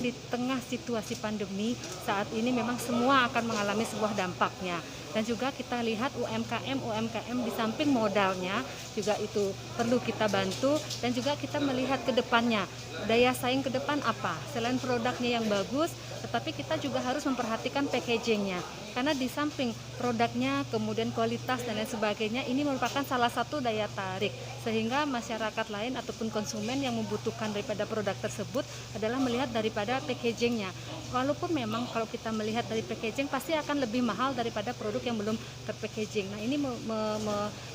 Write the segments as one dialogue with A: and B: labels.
A: Di tengah situasi pandemi saat ini memang semua akan mengalami sebuah dampaknya. Dan juga kita lihat UMKM di samping modalnya juga itu perlu kita bantu, dan juga kita melihat ke depannya. Daya saing ke depan apa? Selain produknya yang bagus, tetapi kita juga harus memperhatikan packagingnya. Karena di samping produknya, kemudian kualitas dan lain sebagainya, ini merupakan salah satu daya tarik. Sehingga masyarakat lain ataupun konsumen yang membutuhkan daripada produk tersebut adalah melihat daripada packagingnya. Walaupun memang kalau kita melihat dari packaging pasti akan lebih mahal daripada produk yang belum terpackaging. Nah, ini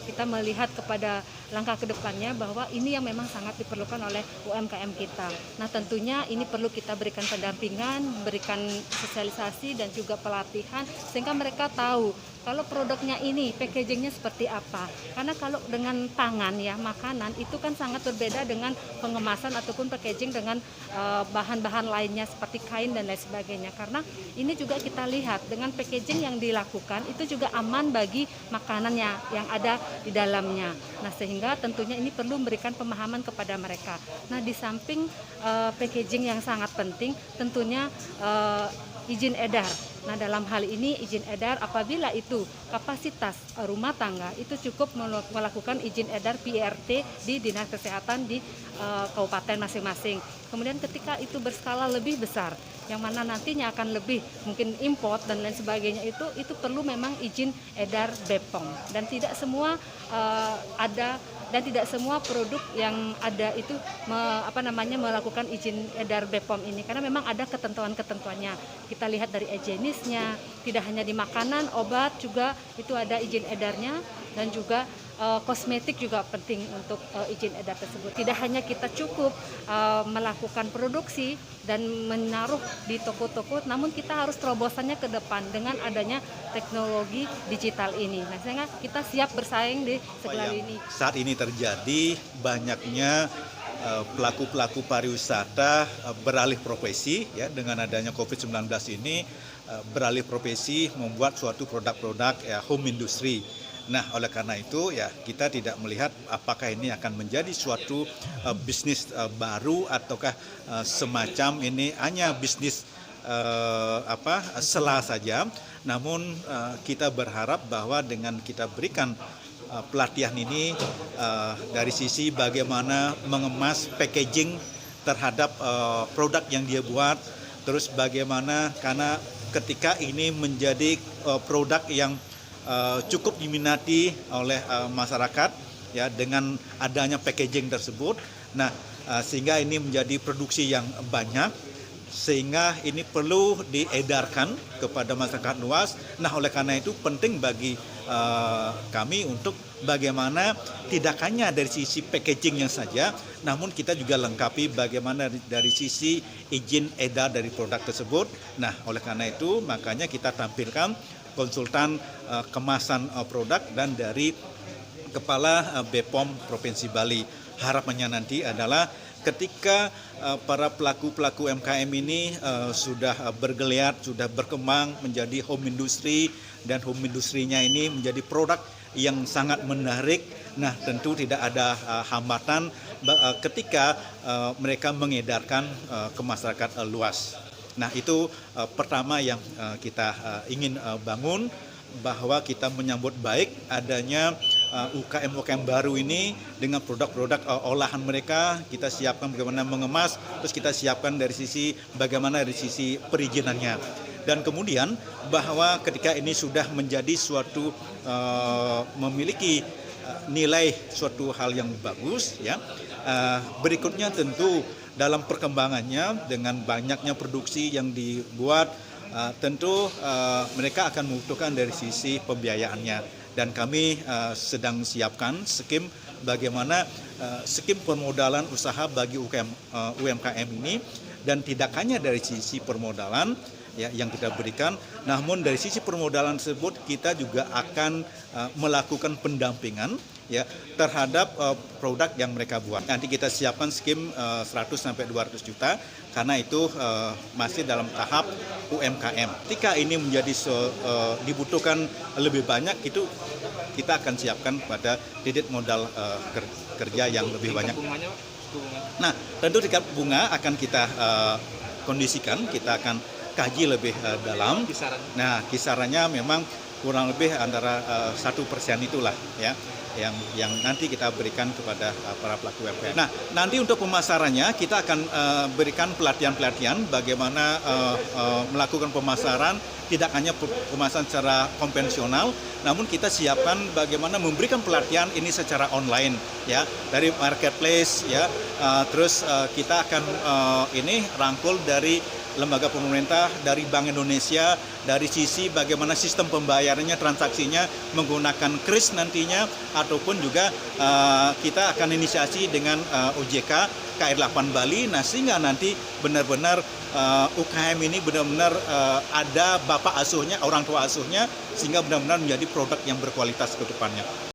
A: kita melihat kepada langkah kedepannya bahwa ini yang memang sangat diperlukan oleh UMKM kita. Nah, tentunya ini perlu kita berikan pendampingan, berikan sosialisasi dan juga pelatihan sehingga mereka tahu kalau produknya ini packagingnya seperti apa. Karena kalau dengan tangan ya makanan itu kan sangat berbeda dengan pengemasan ataupun packaging dengan bahan-bahan lainnya seperti kain dan lain sebagainya. Karena ini juga kita lihat dengan packaging yang dilakukan itu juga aman bagi makanannya yang ada di dalamnya. Nah, sehingga tentunya ini perlu memberikan pemahaman kepada mereka. Nah, di samping packaging yang sangat penting tentunya izin edar. Nah, dalam hal ini izin edar apabila itu kapasitas rumah tangga itu cukup melakukan izin edar PRT di Dinas Kesehatan di kabupaten masing-masing. Kemudian ketika itu berskala lebih besar, yang mana nantinya akan lebih mungkin import dan lain sebagainya, itu perlu memang izin edar BPOM. Dan tidak semua ada dan tidak semua produk yang ada itu melakukan izin edar BPOM ini, karena memang ada ketentuan-ketentuannya. Kita lihat dari jenisnya, tidak hanya di makanan, obat juga itu ada izin edarnya, dan juga kosmetik juga penting untuk izin edar tersebut. Tidak hanya kita cukup melakukan produksi dan menaruh di toko-toko, namun kita harus terobosannya ke depan dengan adanya teknologi digital ini. Nah, sehingga kita siap bersaing di segala ini.
B: Saat ini terjadi banyaknya pelaku-pelaku pariwisata beralih profesi ya, dengan adanya COVID-19 ini beralih profesi membuat suatu produk-produk home industry. Nah, oleh karena itu ya kita tidak melihat apakah ini akan menjadi suatu bisnis baru ataukah semacam ini hanya bisnis sela saja. Namun kita berharap bahwa dengan kita berikan pelatihan ini dari sisi bagaimana mengemas packaging terhadap produk yang dia buat, terus bagaimana karena ketika ini menjadi produk yang cukup diminati oleh masyarakat ya dengan adanya packaging tersebut. Nah, sehingga ini menjadi produksi yang banyak, sehingga ini perlu diedarkan kepada masyarakat luas. Nah, oleh karena itu penting bagi kami untuk bagaimana tidak hanya dari sisi packagingnya saja, namun kita juga lengkapi bagaimana dari sisi izin edar dari produk tersebut. Nah, oleh karena itu makanya kita tampilkan konsultan kemasan produk dan dari Kepala BPOM Provinsi Bali. Harapannya nanti adalah ketika para pelaku-pelaku UMKM ini sudah bergeliat, sudah berkembang menjadi home industry, dan home industrinya ini menjadi produk yang sangat menarik. Nah, tentu tidak ada hambatan ketika mereka mengedarkan ke masyarakat luas. Nah, itu pertama yang kita ingin bangun, bahwa kita menyambut baik adanya UKM-UKM baru ini dengan produk-produk olahan mereka. Kita siapkan bagaimana mengemas, terus kita siapkan dari sisi bagaimana dari sisi perizinannya. Dan kemudian bahwa ketika ini sudah menjadi suatu memiliki nilai suatu hal yang bagus ya, berikutnya tentu dalam perkembangannya dengan banyaknya produksi yang dibuat, tentu mereka akan membutuhkan dari sisi pembiayaannya. Dan kami sedang siapkan skim bagaimana skim permodalan usaha bagi UMKM ini, dan tidak hanya dari sisi permodalan ya yang kita berikan, namun dari sisi permodalan tersebut kita juga akan melakukan pendampingan ya terhadap produk yang mereka buat. Nanti kita siapkan skim 100 sampai 200 juta karena itu masih dalam tahap UMKM. Ketika ini menjadi dibutuhkan lebih banyak, itu kita akan siapkan pada titik modal kerja yang lebih banyak. Nah, tentu tingkat bunga akan kita kondisikan, kita akan kaji lebih dalam. Nah, kisarannya memang kurang lebih antara 1% itulah ya, yang nanti kita berikan kepada para pelaku UMKM. Nah, nanti untuk pemasarannya kita akan berikan pelatihan-pelatihan bagaimana melakukan pemasaran, tidak hanya pemasaran secara konvensional, namun kita siapkan bagaimana memberikan pelatihan ini secara online ya, dari marketplace ya. Terus kita akan ini rangkul dari lembaga pemerintah, dari Bank Indonesia, dari sisi bagaimana sistem pembayarannya, transaksinya menggunakan kris nantinya, ataupun juga kita akan inisiasi dengan OJK KR8 Bali. Nah, sehingga nanti benar-benar UKM ini benar-benar ada bapak asuhnya, orang tua asuhnya, sehingga benar-benar menjadi produk yang berkualitas ke depannya.